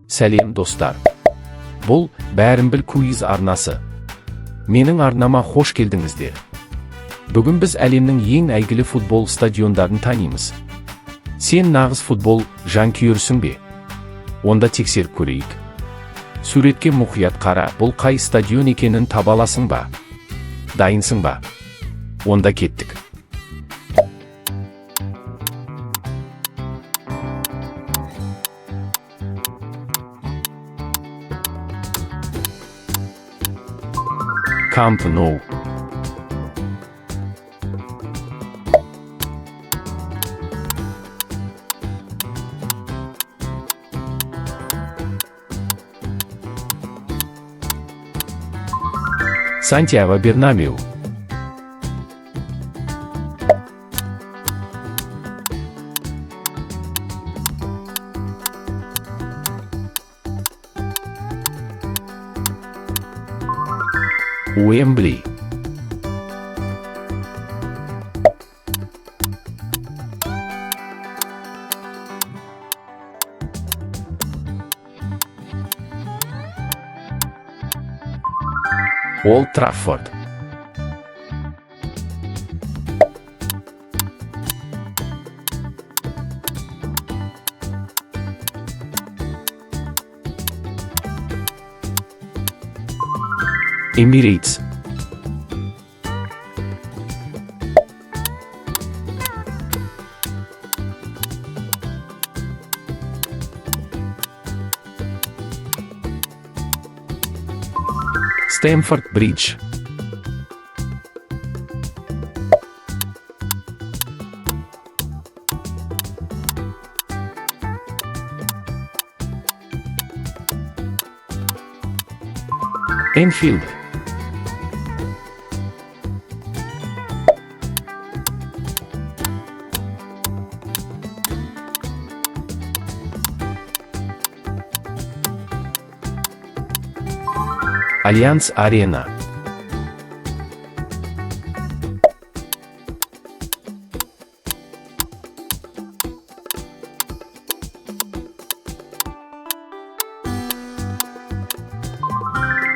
Сәлем достар. Бұл бәрін біл куиз арнасы. Менің арнама хош келдіңіздер. Бүгін біз әлемнің ең әйгілі футбол стадиондарын танимыз. Сен нағыз футбол жанкүйерсің бе? Онда тексеріп көрейік. Суретке мұқият қара, бұл қай стадион екенін таба аласың ба? Дайынсың ба? Онда кеттік. Camp Nou. Santiago Bernabéu. Wembley. Old Trafford. Emirates. Stamford Bridge. Anfield. Allianz Arena.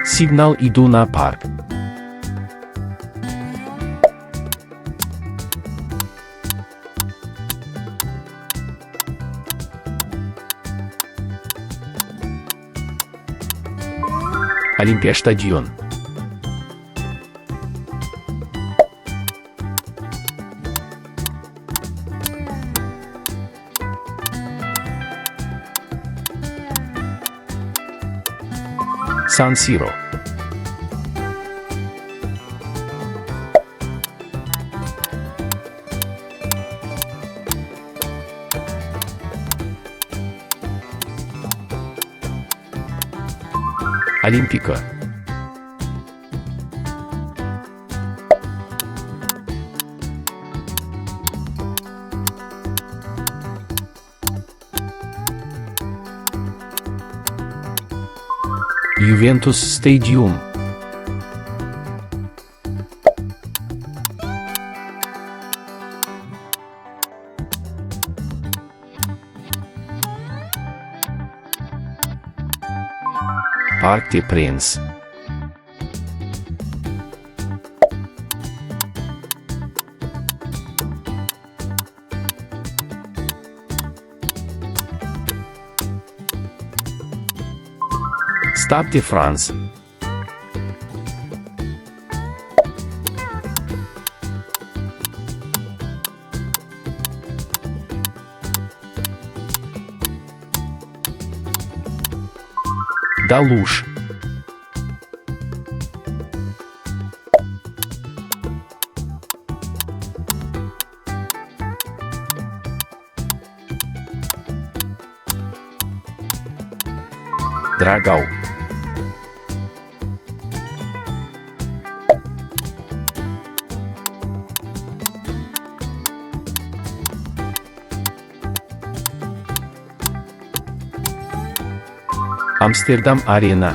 Signal Iduna Park. Olympiastadion. San Siro. Olimpico. Juventus Stadium. Parc des Princes. Stade de France. Dalush. Dragão. Amsterdam Arena.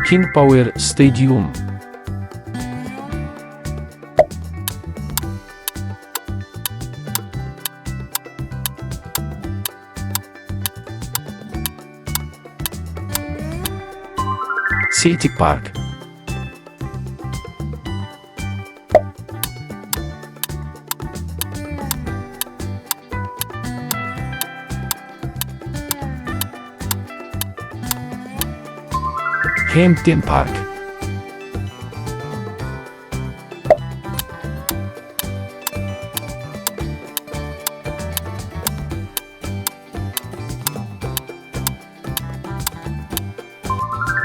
King Power Stadium. Celtic Park. Hampden Park.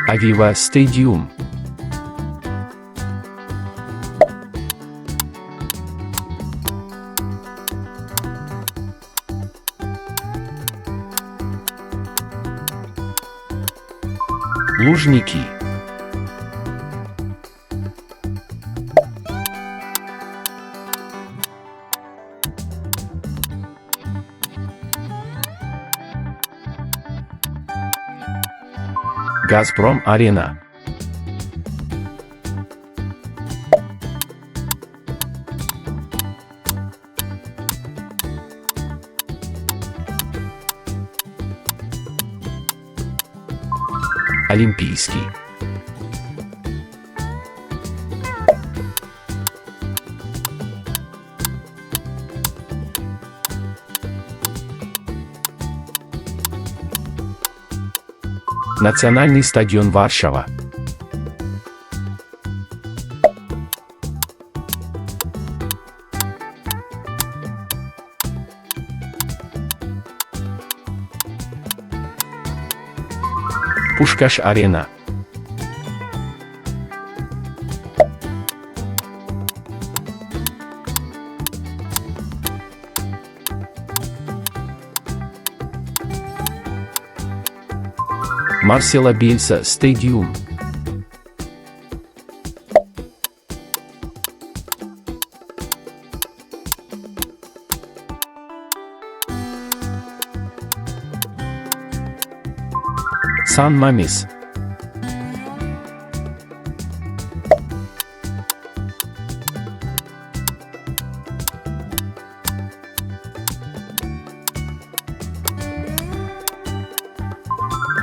Aviva Stadium. Лужники. Газпром Арена. Олимпийский. Национальный стадион Варшава. Пушкаш Арена. Марсело Бельса Стадиум. Сан Мамес.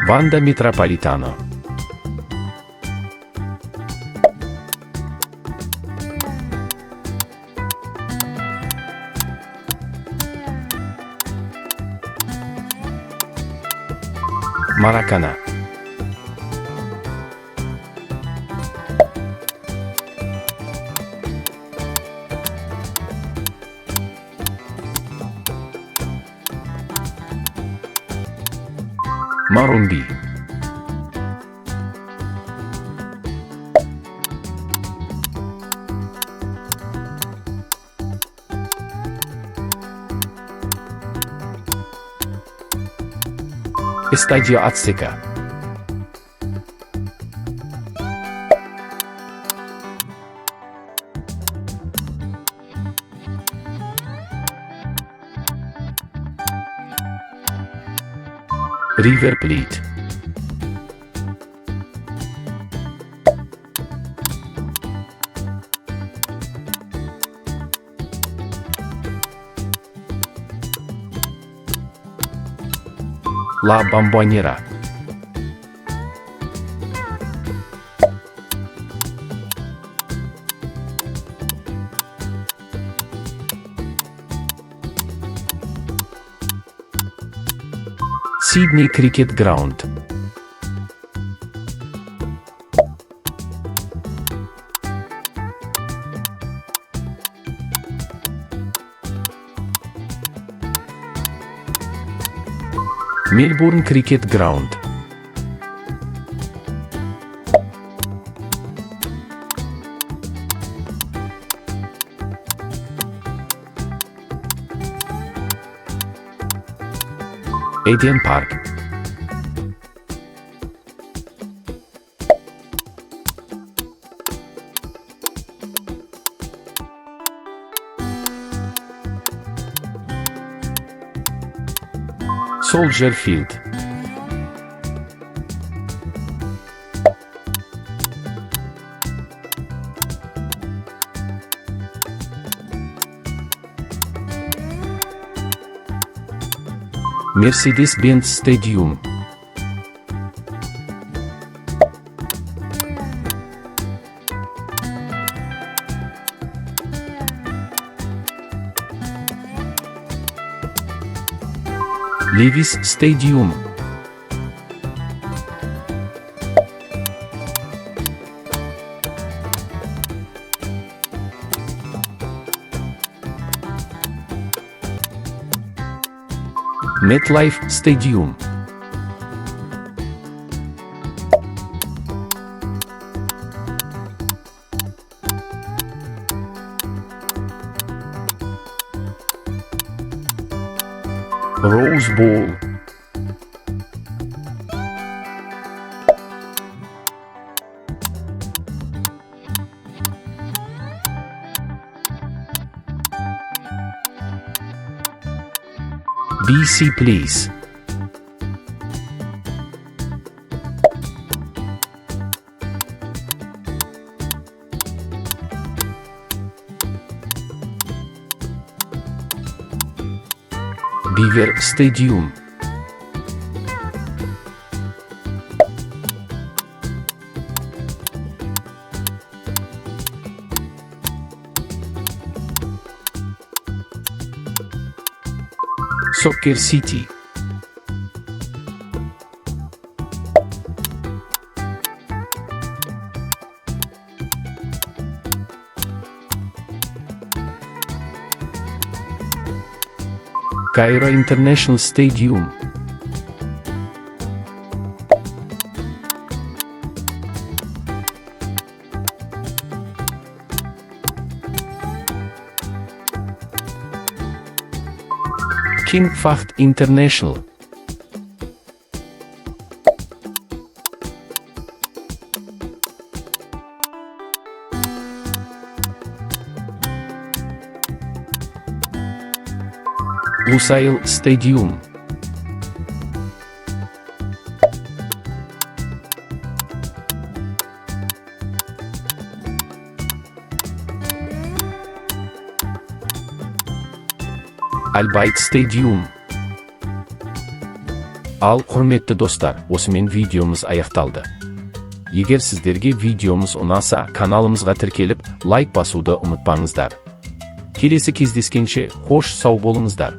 Ванда Метрополитано. Маракана. Марумби. Эстадио Ацтека. Ривер Плейт. Ла Бомбонера. Сидней Крикет Граунд. Мельбурн Крикет Граунд. Эден Парк. Солджер Филд. Mercedes-Benz Stadium. Levi's Stadium. MetLife Stadium. Rose Bowl. BC Place. Beaver Stadium. Soccer City. Cairo International Stadium. King Fahd International. Lusail Stadium. Al Bayt Stadium. Al hurmetli dostlar, osымен videomuz аяқталды. Егер сіздерге видеомыз ұнаса, каналымызға тіркеліп, лайк басуды ұмытпаңыздар. Келесі кездескенше, қош сау болыңыздар.